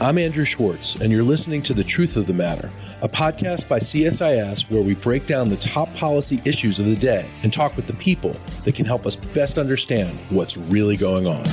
I'm Andrew Schwartz, and you're listening to The Truth of the Matter, a podcast by CSIS where we break down the top policy issues of the day and talk with the people that can help us best understand what's really going on.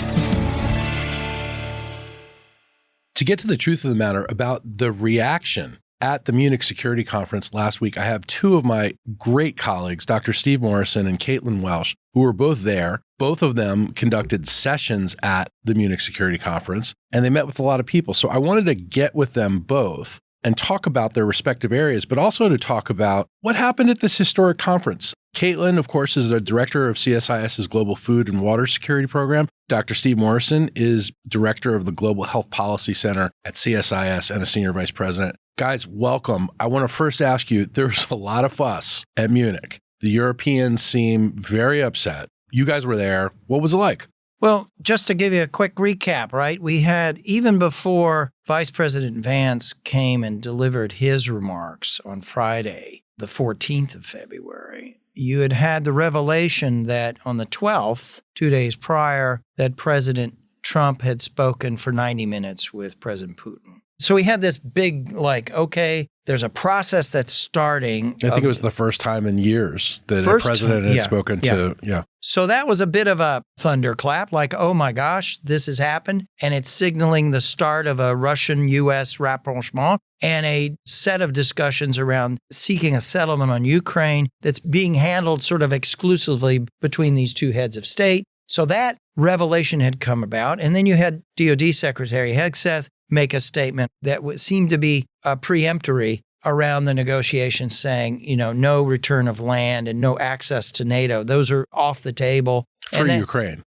To get to the truth of the matter about the reaction at the Munich Security Conference last week, I have two of my great colleagues, Dr. Steve Morrison and Caitlin Welsh, who were both there. Both of them conducted sessions at the Munich Security Conference, and they met with a lot of people. So I wanted to get with them both and talk about their respective areas, but also to talk about what happened at this historic conference. Caitlin, of course, is the director of CSIS's Global Food and Water Security Program. Dr. Steve Morrison is director of the Global Health Policy Center at CSIS and a senior vice president. Guys, welcome. I want to first ask you, there's a lot of fuss at Munich. The Europeans seem very upset. You guys were there. What was it like? Well, just to give you a quick recap, right? We had, even before Vice President Vance came and delivered his remarks on Friday, the 14th of February, you had the revelation that on the 12th, 2 days prior, that President Trump had spoken for 90 minutes with President Putin. So we had this big, okay, there's a process that's starting. I think it was the first time in years that a president had spoken to. So that was a bit of a thunderclap, oh my gosh, this has happened. And it's signaling the start of a Russian-U.S. rapprochement and a set of discussions around seeking a settlement on Ukraine that's being handled sort of exclusively between these two heads of state. So that revelation had come about. And then you had DOD Secretary Hegseth make a statement that would seem to be preemptory around the negotiations, saying, no return of land and no access to NATO. Those are off the table. For Ukraine,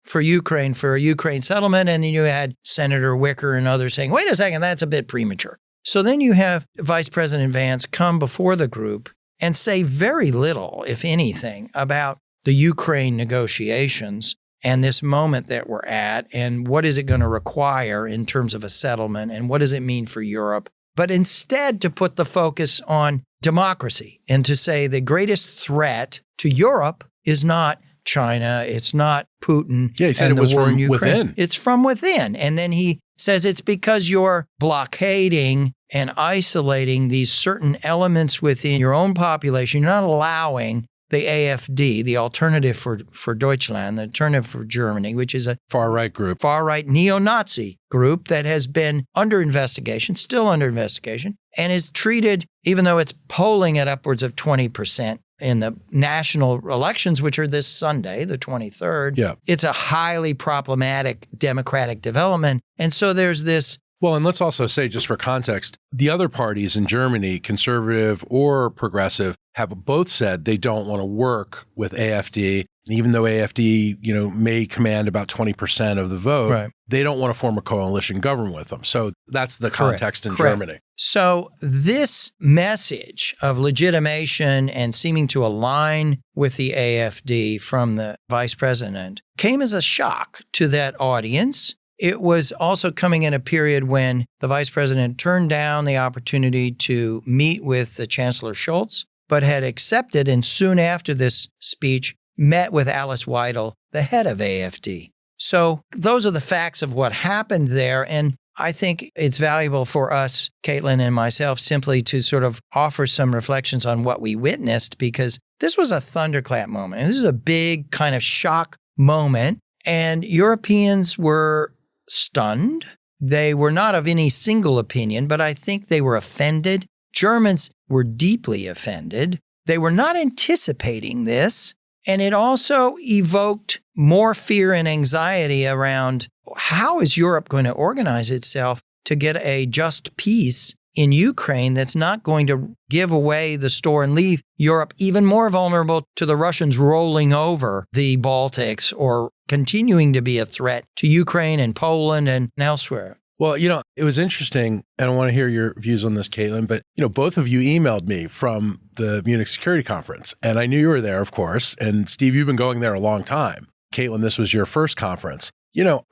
for a Ukraine settlement. And then you had Senator Wicker and others saying, wait a second, that's a bit premature. So then you have Vice President Vance come before the group and say very little, if anything, about the Ukraine negotiations and this moment that we're at, and what is it going to require in terms of a settlement, and what does it mean for Europe? But instead to put the focus on democracy and to say the greatest threat to Europe is not China, it's not Putin. Yeah, he said it was from within. It's from within. And then he says it's because you're blockading and isolating these certain elements within your own population. You're not allowing the AfD, the Alternative for Deutschland, the Alternative for Germany, which is a far-right group, far-right neo-Nazi group that has been under investigation, still under investigation, and is treated, even though it's polling at upwards of 20% in the national elections, which are this Sunday, the 23rd. Yeah. It's a highly problematic democratic development. And so there's this. Well, and let's also say, just for context, the other parties in Germany, conservative or progressive, have both said they don't want to work with AfD. And even though AfD, may command about 20% of the vote, right, they don't want to form a coalition government with them. So that's the context in Germany. So this message of legitimation and seeming to align with the AfD from the vice president came as a shock to that audience. It was also coming in a period when the vice president turned down the opportunity to meet with the Chancellor Scholz, but had accepted, and soon after this speech, met with Alice Weidel, the head of AfD. So those are the facts of what happened there. And I think it's valuable for us, Caitlin and myself, simply to sort of offer some reflections on what we witnessed, because this was a thunderclap moment. And this is a big kind of shock moment. And Europeans were stunned. They were not of any single opinion, but I think they were offended. Germans were deeply offended. They were not anticipating this. And it also evoked more fear and anxiety around how is Europe going to organize itself to get a just peace in Ukraine that's not going to give away the store and leave Europe even more vulnerable to the Russians rolling over the Baltics or continuing to be a threat to Ukraine and Poland and elsewhere. Well, it was interesting, and I want to hear your views on this, Caitlin, but, both of you emailed me from the Munich Security Conference, and I knew you were there, of course, and Steve, you've been going there a long time. Caitlin, this was your first conference.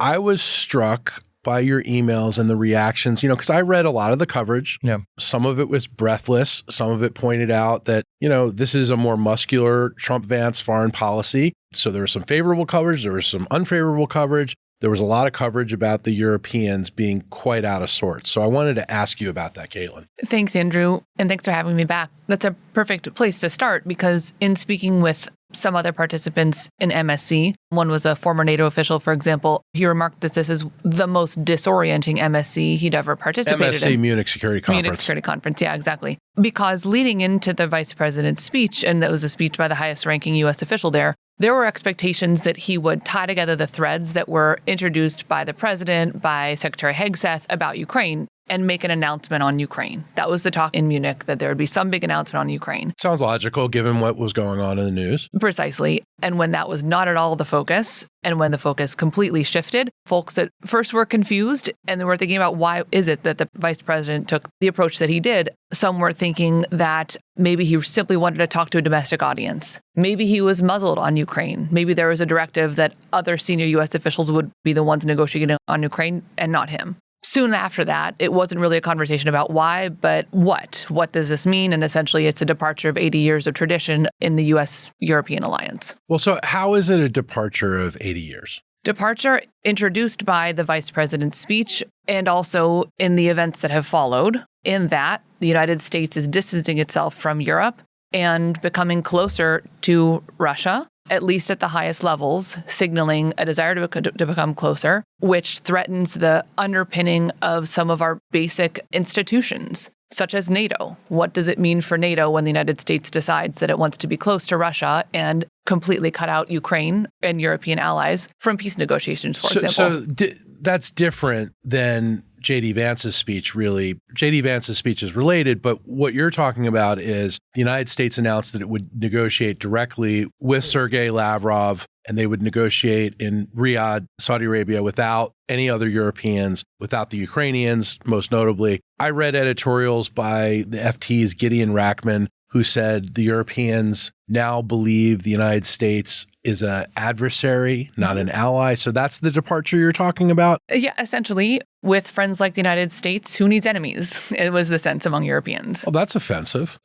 I was struck by your emails and the reactions, because I read a lot of the coverage. Yeah. Some of it was breathless. Some of it pointed out that, this is a more muscular Trump-Vance foreign policy. So there was some favorable coverage. There was some unfavorable coverage. there was a lot of coverage about the Europeans being quite out of sorts. So I wanted to ask you about that, Caitlin. Thanks, Andrew. And thanks for having me back. That's a perfect place to start because in speaking with some other participants in MSC, one was a former NATO official, for example, he remarked that this is the most disorienting MSC he'd ever participated in. MSC, Munich Security Conference. Munich Security Conference, yeah, exactly. Because leading into the vice president's speech, and that was a speech by the highest ranking U.S. official there were expectations that he would tie together the threads that were introduced by the president, by Secretary Hegseth about Ukraine, and make an announcement on Ukraine. That was the talk in Munich, that there would be some big announcement on Ukraine. Sounds logical given what was going on in the news. Precisely. And when that was not at all the focus, and when the focus completely shifted, folks that first were confused and they were thinking about why is it that the vice president took the approach that he did. Some were thinking that maybe he simply wanted to talk to a domestic audience. Maybe he was muzzled on Ukraine. Maybe there was a directive that other senior U.S. officials would be the ones negotiating on Ukraine and not him. Soon after that, it wasn't really a conversation about why, but what. What does this mean? And essentially, it's a departure of 80 years of tradition in the U.S. European alliance. Well, so how is it a departure of 80 years? Departure introduced by the vice president's speech and also in the events that have followed, in that the United States is distancing itself from Europe and becoming closer to Russia, at least at the highest levels, signaling a desire to become closer, which threatens the underpinning of some of our basic institutions, such as NATO. What does it mean for NATO when the United States decides that it wants to be close to Russia and completely cut out Ukraine and European allies from peace negotiations, for example? So that's different than JD Vance's speech, really. JD Vance's speech is related, but what you're talking about is the United States announced that it would negotiate directly with Sergei Lavrov, and they would negotiate in Riyadh, Saudi Arabia, without any other Europeans, without the Ukrainians, most notably. I read editorials by the FT's Gideon Rachman, who said the Europeans now believe the United States is an adversary, not an ally. So that's the departure you're talking about? Yeah, essentially, with friends like the United States, who needs enemies? It was the sense among Europeans. Well, that's offensive.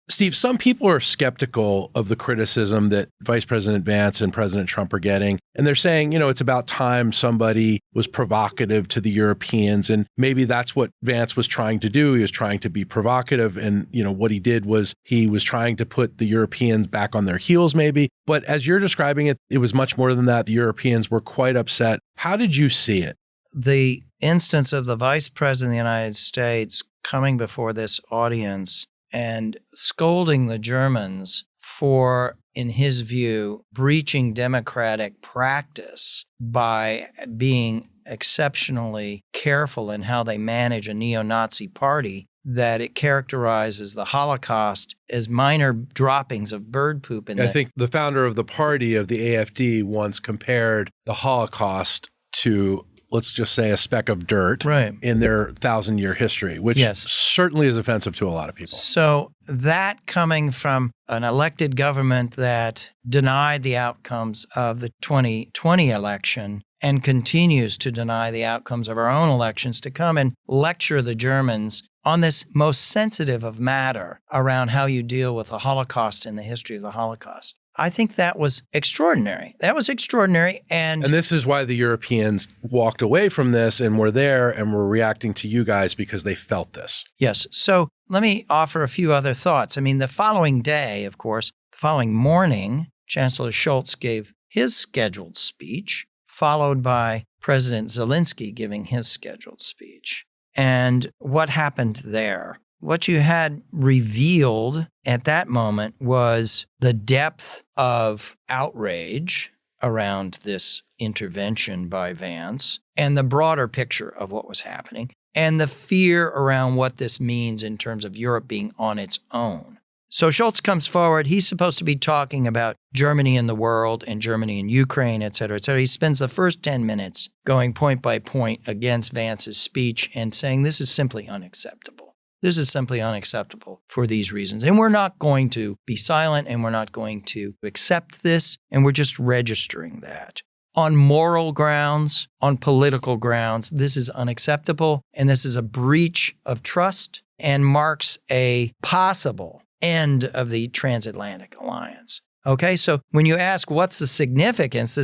Steve, some people are skeptical of the criticism that Vice President Vance and President Trump are getting. And they're saying, it's about time somebody was provocative to the Europeans. And maybe that's what Vance was trying to do. He was trying to be provocative. And, what he did was he was trying to put the Europeans back on their heels, maybe. But as you're describing it, it was much more than that. The Europeans were quite upset. How did you see it? The instance of the Vice President of the United States coming before this audience and scolding the Germans for, in his view, breaching democratic practice by being exceptionally careful in how they manage a neo-Nazi party, that it characterizes the Holocaust as minor droppings of bird poop. I think the founder of the party, of the AfD, once compared the Holocaust to, let's just say, a speck of dirt in their 1,000-year history, which certainly is offensive to a lot of people. So that coming from an elected government that denied the outcomes of the 2020 election and continues to deny the outcomes of our own elections, to come and lecture the Germans on this most sensitive of matter around how you deal with the Holocaust and the history of the Holocaust. I think that was extraordinary. That was extraordinary. And this is why the Europeans walked away from this and were there and were reacting to you guys, because they felt this. Yes. So let me offer a few other thoughts. I mean, the following day, of course, the following morning, Chancellor Scholz gave his scheduled speech, followed by President Zelensky giving his scheduled speech. And what happened there? What you had revealed at that moment was the depth of outrage around this intervention by Vance and the broader picture of what was happening and the fear around what this means in terms of Europe being on its own. So Scholz comes forward. He's supposed to be talking about Germany and the world and Germany and Ukraine, et cetera, et cetera. He spends the first 10 minutes going point by point against Vance's speech and saying this is simply unacceptable. This is simply unacceptable for these reasons. And we're not going to be silent, and we're not going to accept this, and we're just registering that. On moral grounds, on political grounds, this is unacceptable, and this is a breach of trust and marks a possible end of the Transatlantic Alliance. Okay, so when you ask what's the significance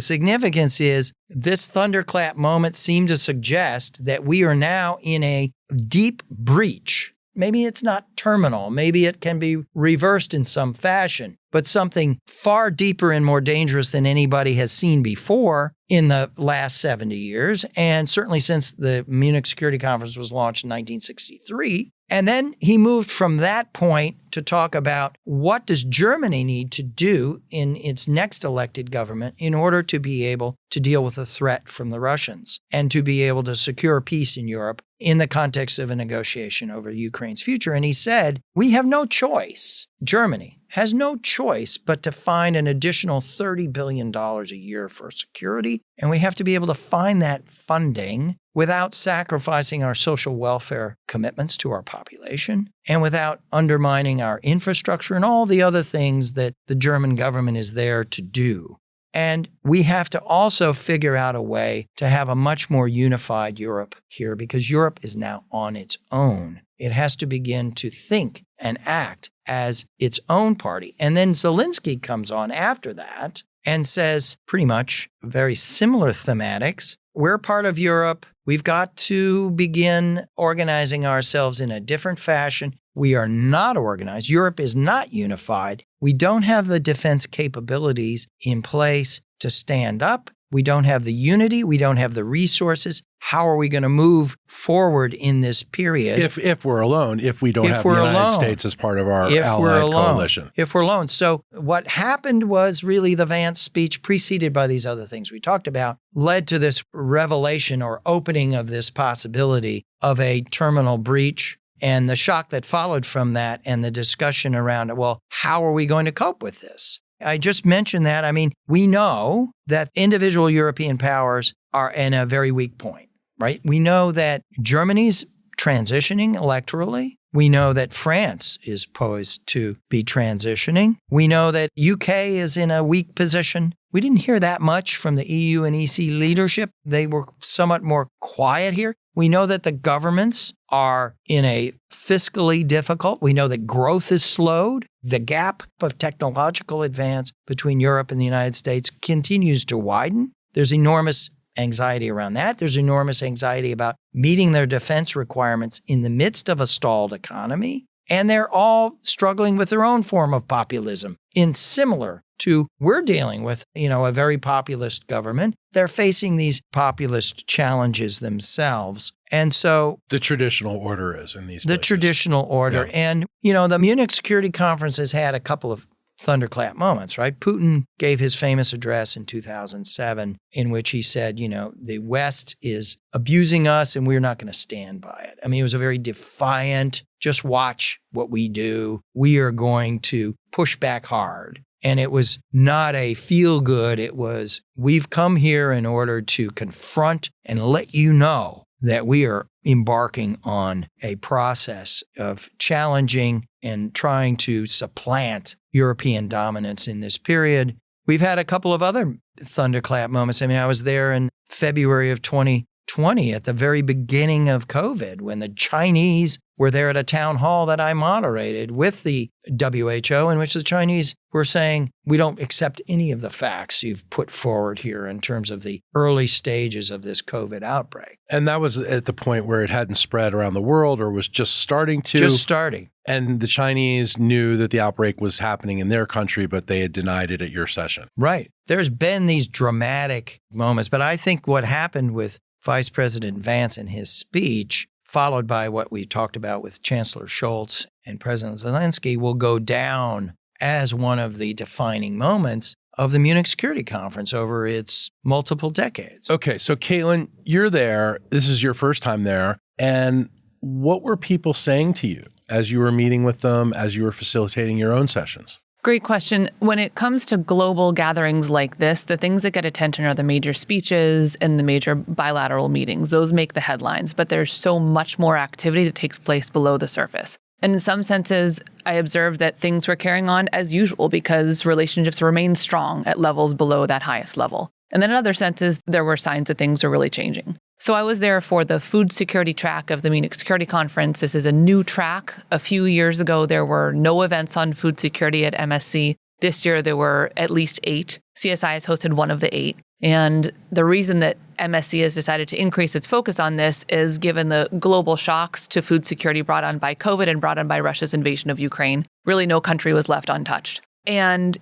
is this thunderclap moment seemed to suggest that we are now in a deep breach. Maybe it's not terminal. Maybe it can be reversed in some fashion, but something far deeper and more dangerous than anybody has seen before in the last 70 years, and certainly since the Munich Security Conference was launched in 1963. And then he moved from that point to talk about what does Germany need to do in its next elected government in order to be able to deal with the threat from the Russians and to be able to secure peace in Europe in the context of a negotiation over Ukraine's future. And he said, we have no choice. Germany has no choice but to find an additional $30 billion a year for security. And we have to be able to find that funding without sacrificing our social welfare commitments to our population and without undermining our infrastructure and all the other things that the German government is there to do. And we have to also figure out a way to have a much more unified Europe here because Europe is now on its own. It has to begin to think and act as its own party. And then Zelensky comes on after that and says pretty much very similar thematics. We're part of Europe. We've got to begin organizing ourselves in a different fashion. We are not organized. Europe is not unified. We don't have the defense capabilities in place to stand up. We don't have the unity. We don't have the resources. How are we going to move forward in this period? If we're alone, if we don't have the United States as part of our allied coalition. If we're alone. So what happened was really the Vance speech, preceded by these other things we talked about, led to this revelation or opening of this possibility of a terminal breach and the shock that followed from that and the discussion around, well, how are we going to cope with this? I just mentioned that. I mean, we know that individual European powers are in a very weak point, right? We know that Germany's transitioning electorally. We know that France is poised to be transitioning. We know that UK is in a weak position. We didn't hear that much from the EU and EC leadership. They were somewhat more quiet here. We know that the governments are in a fiscally difficult. We know that growth is slowed. The gap of technological advance between Europe and the United States continues to widen. There's enormous anxiety around that. There's enormous anxiety about meeting their defense requirements in the midst of a stalled economy. And they're all struggling with their own form of populism in similar to we're dealing with, a very populist government. They're facing these populist challenges themselves. And so the traditional order is in these places. The traditional order. Yeah. And, the Munich Security Conference has had a couple of thunderclap moments, right? Putin gave his famous address in 2007 in which he said, the West is abusing us and we're not going to stand by it. I mean, it was a very defiant, just watch what we do. We are going to push back hard. And it was not a feel good. It was, we've come here in order to confront and let you know that we are embarking on a process of challenging and trying to supplant European dominance in this period. We've had a couple of other thunderclap moments. I mean, I was there in February of 2020 at the very beginning of COVID when the Chinese were there at a town hall that I moderated with the WHO, in which the Chinese were saying, we don't accept any of the facts you've put forward here in terms of the early stages of this COVID outbreak. And that was at the point where it hadn't spread around the world or was just starting to? Just starting. And the Chinese knew that the outbreak was happening in their country, but they had denied it at your session. Right. There's been these dramatic moments, but I think what happened with Vice President Vance in his speech, followed by what we talked about with Chancellor Scholz and President Zelensky, will go down as one of the defining moments of the Munich Security Conference over its multiple decades. Okay, so Caitlin, you're there. This is your first time there. And what were people saying to you as you were meeting with them, as you were facilitating your own sessions? Great question. When it comes to global gatherings like this, the things that get attention are the major speeches and the major bilateral meetings. Those make the headlines, but there's so much more activity that takes place below the surface. And in some senses, I observed that things were carrying on as usual because relationships remain strong at levels below that highest level. And then in other senses, there were signs that things were really changing. So I was there for the food security track of the Munich Security Conference. This is a new track. A few years ago, there were no events on food security at MSC. This year, there were at least 8. CSIS hosted one of the 8. And the reason that MSC has decided to increase its focus on this is given the global shocks to food security brought on by COVID and brought on by Russia's invasion of Ukraine. Really, no country was left untouched. And,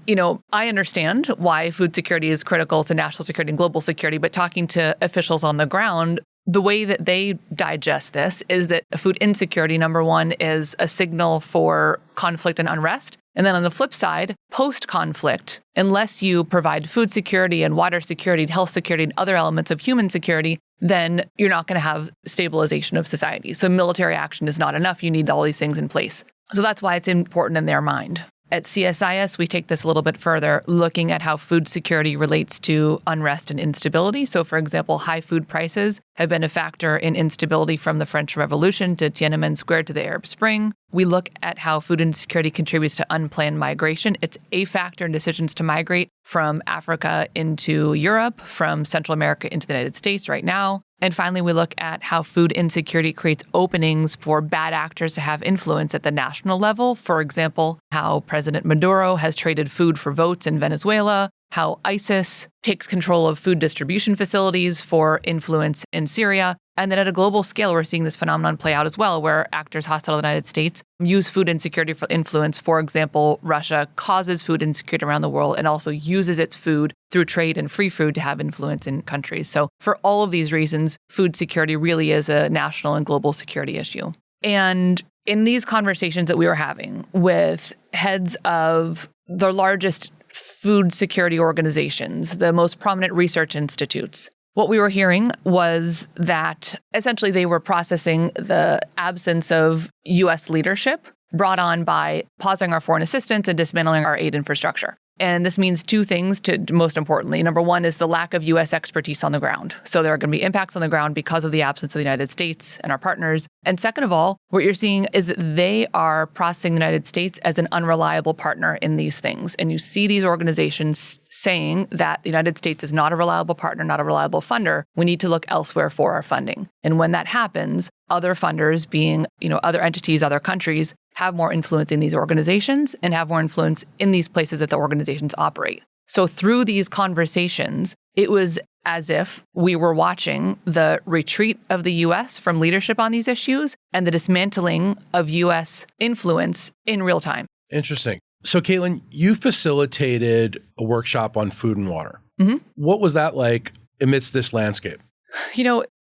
I understand why food security is critical to national security and global security, but talking to officials on the ground, the way that they digest this is that food insecurity, number one, is a signal for conflict and unrest. And then on the flip side, post-conflict, unless you provide food security and water security and health security and other elements of human security, then you're not going to have stabilization of society. So military action is not enough. You need all these things in place. So that's why it's important in their mind. At CSIS, we take this a little bit further, looking at how food security relates to unrest and instability. So, for example, high food prices have been a factor in instability from the French Revolution to Tiananmen Square to the Arab Spring. We look at how food insecurity contributes to unplanned migration. It's a factor in decisions to migrate from Africa into Europe, from Central America into the United States right now. And finally, we look at how food insecurity creates openings for bad actors to have influence at the national level. For example, how President Maduro has traded food for votes in Venezuela, how ISIS takes control of food distribution facilities for influence in Syria. And then at a global scale, we're seeing this phenomenon play out as well, where actors hostile to the United States use food insecurity for influence. For example, Russia causes food insecurity around the world and also uses its food through trade and free food to have influence in countries. So for all of these reasons, food security really is a national and global security issue. And in these conversations that we were having with heads of the largest food security organizations, the most prominent research institutes, what we were hearing was that essentially they were processing the absence of U.S. leadership brought on by pausing our foreign assistance and dismantling our aid infrastructure. And this means two things, most importantly. Number one is the lack of U.S. expertise on the ground. So there are going to be impacts on the ground because of the absence of the United States and our partners. And second of all, what you're seeing is that they are processing the United States as an unreliable partner in these things. And you see these organizations saying that the United States is not a reliable partner, not a reliable funder. We need to look elsewhere for our funding. And when that happens, other funders, being, other entities, other countries, have more influence in these organizations and have more influence in these places that the organizations operate. So through these conversations, it was as if we were watching the retreat of the U.S. from leadership on these issues and the dismantling of U.S. influence in real time. Interesting. So, Caitlin, you facilitated a workshop on food and water. Mm-hmm. What was that like amidst this landscape?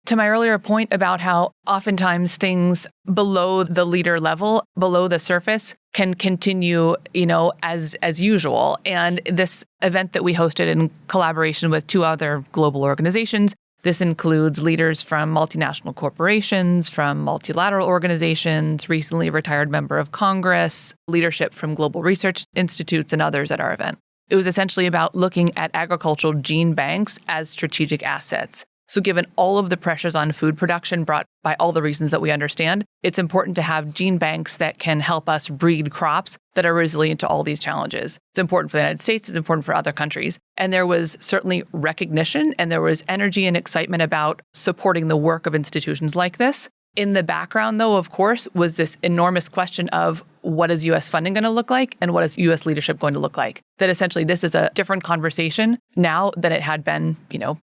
To my earlier point about how oftentimes things below the leader level, below the surface, can continue, as usual. And this event that we hosted in collaboration with 2 other global organizations, this includes leaders from multinational corporations, from multilateral organizations, recently retired member of Congress, leadership from global research institutes, and others at our event. It was essentially about looking at agricultural gene banks as strategic assets. So given all of the pressures on food production brought by all the reasons that we understand, it's important to have gene banks that can help us breed crops that are resilient to all these challenges. It's important for the United States, it's important for other countries. And there was certainly recognition and there was energy and excitement about supporting the work of institutions like this. In the background, though, of course, was this enormous question of what is U.S. funding going to look like and what is U.S. leadership going to look like? That essentially this is a different conversation now than it had been,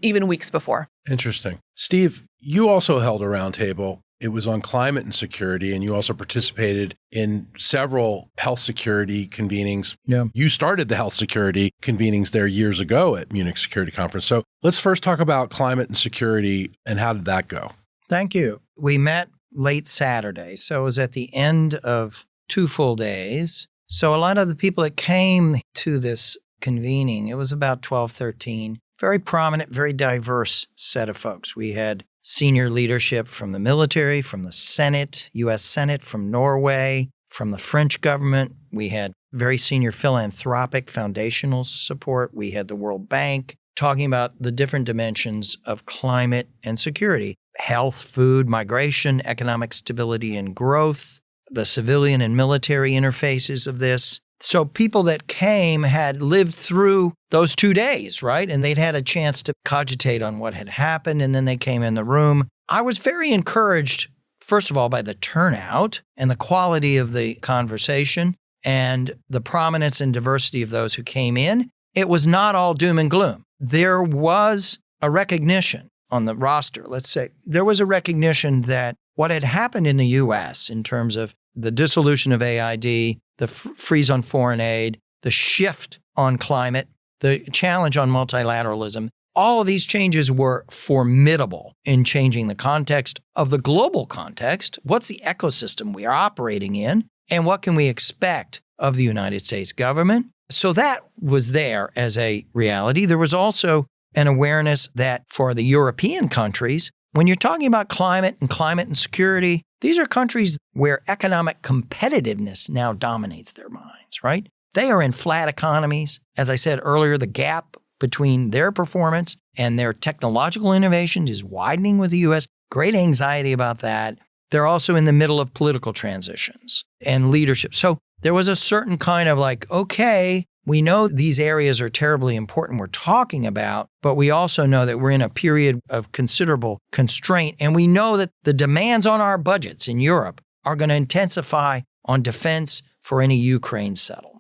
even weeks before. Interesting. Steve, you also held a roundtable. It was on climate and security, and you also participated in several health security convenings. Yeah. You started the health security convenings there years ago at Munich Security Conference. So let's first talk about climate and security and how did that go? Thank you. We met late Saturday, so it was at the end of 2 full days. So a lot of the people that came to this convening, it was about 12, 13, very prominent, very diverse set of folks. We had senior leadership from the military, from the Senate, U.S. Senate, from Norway, from the French government. We had very senior philanthropic foundational support. We had the World Bank talking about the different dimensions of climate and security. Health, food, migration, economic stability and growth, the civilian and military interfaces of this. So people that came had lived through those 2 days, right? And they'd had a chance to cogitate on what had happened, and then they came in the room. I was very encouraged, first of all, by the turnout and the quality of the conversation. and the prominence and diversity of those who came in, it was not all doom and gloom. There was a recognition on the roster, let's say, there was a recognition that what had happened in the U.S. in terms of the dissolution of AID, the freeze on foreign aid, the shift on climate, the challenge on multilateralism, all of these changes were formidable in changing the context of the global context. What's the ecosystem we are operating in? And what can we expect of the United States government? So that was there as a reality. There was also an awareness that for the European countries, when you're talking about climate and security, these are countries where economic competitiveness now dominates their minds, right? They are in flat economies. As I said earlier, the gap between their performance and their technological innovation is widening with the U.S. Great anxiety about that. They're also in the middle of political transitions and leadership. So there was a certain kind of like, okay, we know these areas are terribly important we're talking about, but we also know that we're in a period of considerable constraint. And we know that the demands on our budgets in Europe are going to intensify on defense for any Ukraine settlement.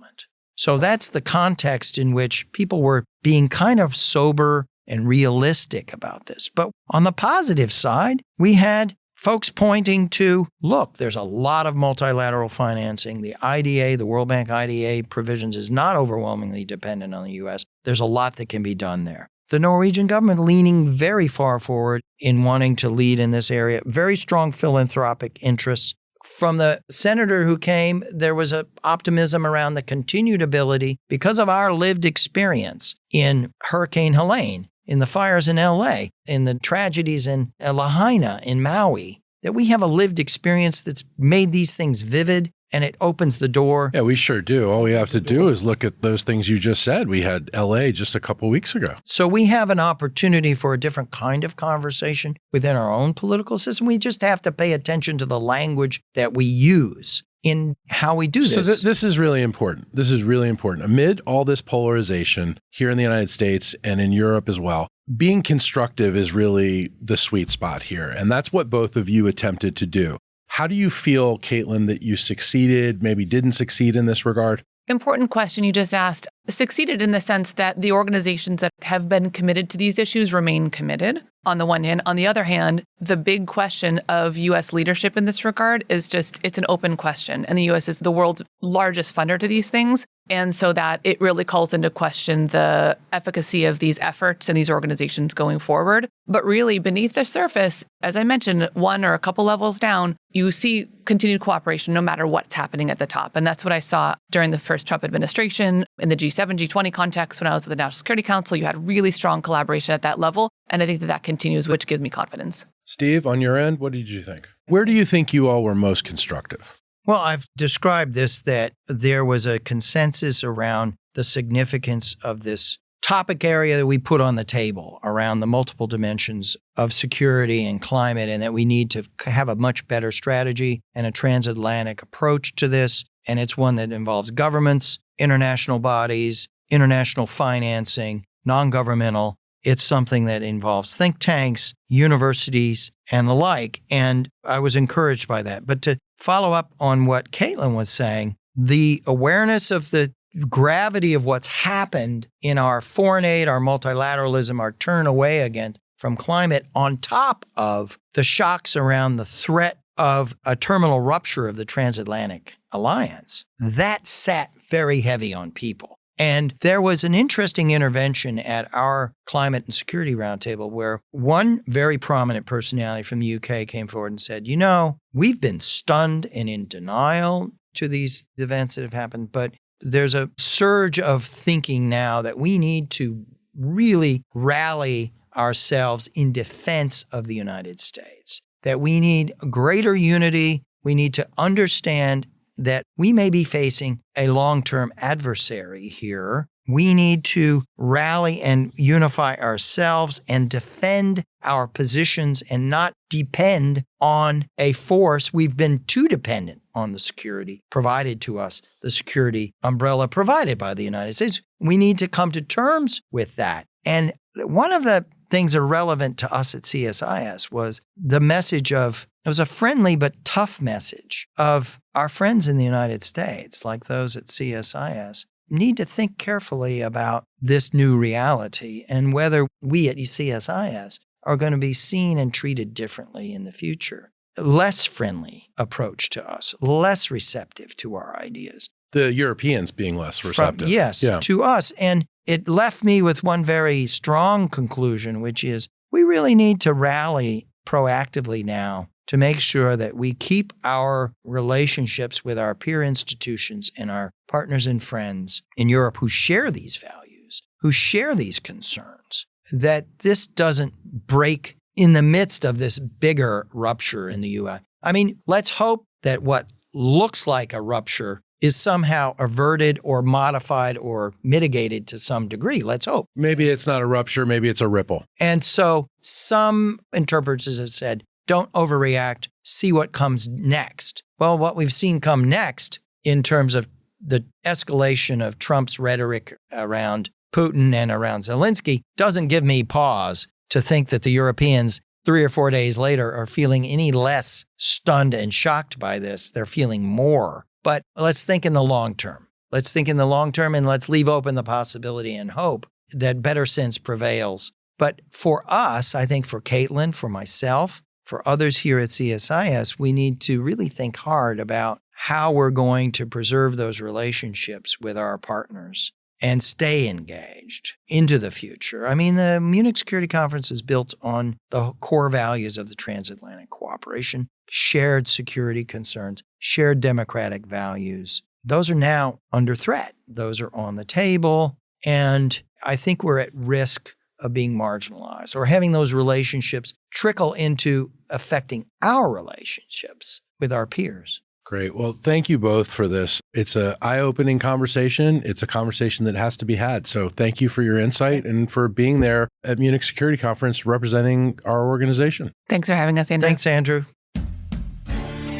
So that's the context in which people were being kind of sober and realistic about this. But on the positive side, we had folks pointing to, look, there's a lot of multilateral financing. The IDA, the World Bank IDA provisions is not overwhelmingly dependent on the U.S. There's a lot that can be done there. The Norwegian government leaning very far forward in wanting to lead in this area. Very strong philanthropic interests. From the senator who came, there was an optimism around the continued ability, because of our lived experience in Hurricane Helene, in the fires in L.A., in the tragedies in Lahaina, in Maui, that we have a lived experience that's made these things vivid, and it opens the door. Yeah, we sure do. All we have to do is look at those things you just said. We had L.A. just a couple weeks ago. So we have an opportunity for a different kind of conversation within our own political system. We just have to pay attention to the language that we use in how we do this. So this is really important. This is really important. Amid all this polarization here in the United States and in Europe as well, being constructive is really the sweet spot here. And that's what both of you attempted to do. How do you feel, Caitlin, that you succeeded, maybe didn't succeed in this regard? Important question you just asked. Succeeded in the sense that the organizations that have been committed to these issues remain committed, on the one hand. On the other hand, the big question of U.S. leadership in this regard is just, it's an open question. And the U.S. is the world's largest funder to these things. And so that it really calls into question the efficacy of these efforts and these organizations going forward. But really, beneath the surface, as I mentioned, one or a couple levels down, you see continued cooperation no matter what's happening at the top. And that's what I saw during the first Trump administration. In the G7, G20 context, when I was at the National Security Council, you had really strong collaboration at that level. And I think that continues, which gives me confidence. Steve, on your end, what did you think? Where do you think you all were most constructive? Well, I've described this, that there was a consensus around the significance of this topic area that we put on the table around the multiple dimensions of security and climate, and that we need to have a much better strategy and a transatlantic approach to this. And it's one that involves governments, international bodies, international financing, non-governmental. It's something that involves think tanks, universities, and the like. And I was encouraged by that. But to follow up on what Caitlin was saying, the awareness of the gravity of what's happened in our foreign aid, our multilateralism, our turn away again from climate, on top of the shocks around the threat of a terminal rupture of the Transatlantic Alliance, that sat very heavy on people. And there was an interesting intervention at our climate and security roundtable where one very prominent personality from the UK came forward and said, you know, we've been stunned and in denial to these events that have happened, but there's a surge of thinking now that we need to really rally ourselves in defense of the United States, that we need greater unity. We need to understand that we may be facing a long-term adversary here. We need to rally and unify ourselves and defend our positions and not depend on a force. We've been too dependent on the security provided to us, the security umbrella provided by the United States. We need to come to terms with that. And one of the things that are relevant to us at CSIS was the message of It was a friendly but tough message of our friends in the United States, like those at CSIS, need to think carefully about this new reality and whether we at CSIS are going to be seen and treated differently in the future. Less friendly approach to us, less receptive to our ideas. The Europeans being less receptive. To us. And it left me with one very strong conclusion, which is we really need to rally proactively now to make sure that we keep our relationships with our peer institutions and our partners and friends in Europe who share these values, who share these concerns, that this doesn't break in the midst of this bigger rupture in the U.S. I mean, let's hope that what looks like a rupture is somehow averted or modified or mitigated to some degree. Let's hope. Maybe it's not a rupture, maybe it's a ripple. And so some interpreters have said, don't overreact, see what comes next. Well, what we've seen come next in terms of the escalation of Trump's rhetoric around Putin and around Zelensky doesn't give me pause to think that the Europeans 3 or 4 days later are feeling any less stunned and shocked by this. They're feeling more. But let's think in the long term. Let's think in the long term and let's leave open the possibility and hope that better sense prevails. But for us, I think for Caitlin, for myself, for others here at CSIS, we need to really think hard about how we're going to preserve those relationships with our partners and stay engaged into the future. I mean, the Munich Security Conference is built on the core values of the transatlantic cooperation, shared security concerns, shared democratic values. Those are now under threat. Those are on the table. And I think we're at risk of being marginalized or having those relationships trickle into affecting our relationships with our peers. Great. Well, thank you both for this. It's an eye-opening conversation. It's a conversation that has to be had. So thank you for your insight and for being there at Munich Security Conference representing our organization. Thanks for having us, Andrew. Thanks, Andrew.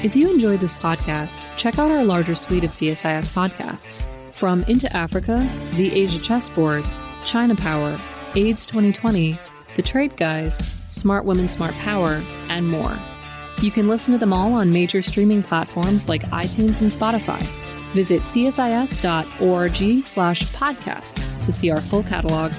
If you enjoyed this podcast, check out our larger suite of CSIS podcasts. From Into Africa, The Asia Chessboard, China Power, AIDS 2020, The Trade Guys, Smart Women, Smart Power, and more. You can listen to them all on major streaming platforms like iTunes and Spotify. Visit csis.org/podcasts to see our full catalog.